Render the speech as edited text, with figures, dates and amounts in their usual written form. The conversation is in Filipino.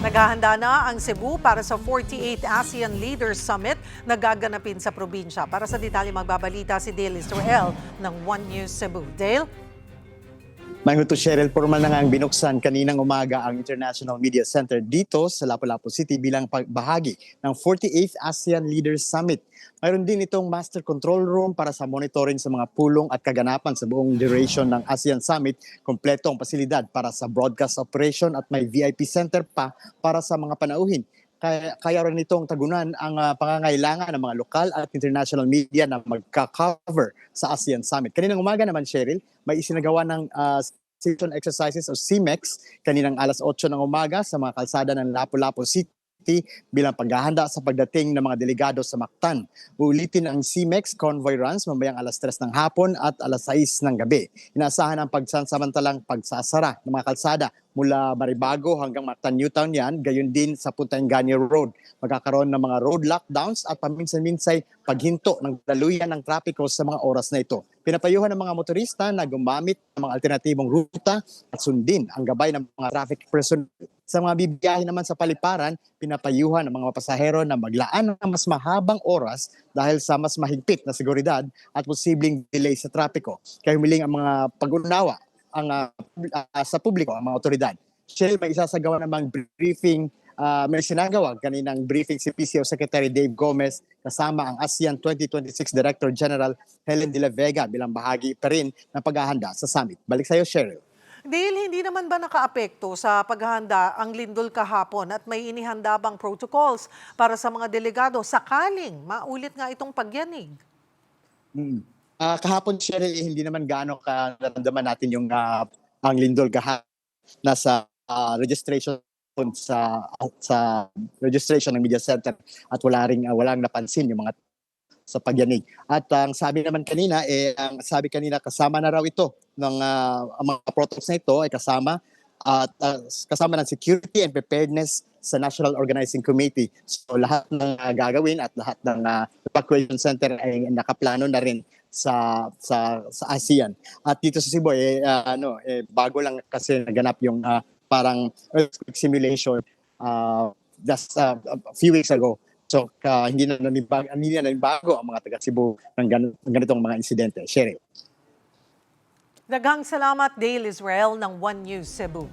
Naghahanda na ang Cebu para sa 48th ASEAN Leaders Summit na gaganapin sa probinsya. Para sa detalye magbabalita si Dale Israel ng One News Cebu. Dale? Mahinguto Cheryl, formal na nga ang binuksan kaninang umaga ang International Media Center dito sa Lapu-Lapu City bilang bahagi ng 48th ASEAN Leaders Summit. Mayroon din itong Master Control Room para sa monitoring sa mga pulong at kaganapan sa buong duration ng ASEAN Summit. Kompleto ang pasilidad para sa broadcast operation at may VIP center pa para sa mga panauhin. Kaya rin itong tagunan ang pangangailangan ng mga lokal at international media na magka-cover sa ASEAN Summit. Kaninang umaga naman, Cheryl, may isinagawa ng session exercises o CMEX kaninang alas 8 ng umaga sa mga kalsada ng Lapu-Lapu City bilang paghahanda sa pagdating ng mga delegado sa Mactan. Uulitin ang CMEX convoy runs mamayang alas 3 ng hapon at alas 6 ng gabi. Inaasahan ang pagsasamantalang pagsasara ng mga kalsada mula Maribago hanggang Mactan Newtown yan, gayon din sa Punta Engaño Road. Magkakaroon ng mga road lockdowns at paminsan-minsay paghinto ng daluyan ng trapiko sa mga oras na ito. Pinapayuhan ng mga motorista na gumamit ng mga alternatibong ruta at sundin ang gabay ng mga traffic personnel. Sa mga bibiyahe naman sa paliparan, pinapayuhan ng mga pasahero na maglaan ng mas mahabang oras dahil sa mas mahigpit na seguridad at posibleng delay sa trapiko. Kaya humiling ang mga pag-unawa sa publiko, ang mga otoridad. Shell, may isasagawa namang briefing, may sinagawa kaninang briefing si PCO Secretary Dave Gomez kasama ang ASEAN 2026 Director General Helen de la Vega bilang bahagi pa rin ng paghahanda sa summit. Balik sa iyo, Cheryl. Dale, hindi naman ba nakaapekto sa paghahanda ang lindol kahapon at may inihanda bang protocols para sa mga delegado sakaling maulit nga itong pagyanig? Kahapon, Cheryl, hindi naman gaano nararamdaman natin yung ang lindol kahapon. Nasa registration sa registration ng media center at walang napansin yung mga sa pagyanig. At ang sabi naman kanina kasama na raw ito ng ang mga protocols na ito ay kasama at kasama ng security and preparedness sa National Organizing Committee. So lahat ng gagawin at lahat ng evacuation center ay nakaplano na rin sa ASEAN. At dito sa Cebu bago lang kasi naganap yung parang earthquake simulation just a few weeks ago. So hindi na nanibago ang mga taga Cebu ng ganitong mga insidente. Cheryl. Daghang salamat, Dale Israel ng One News Cebu.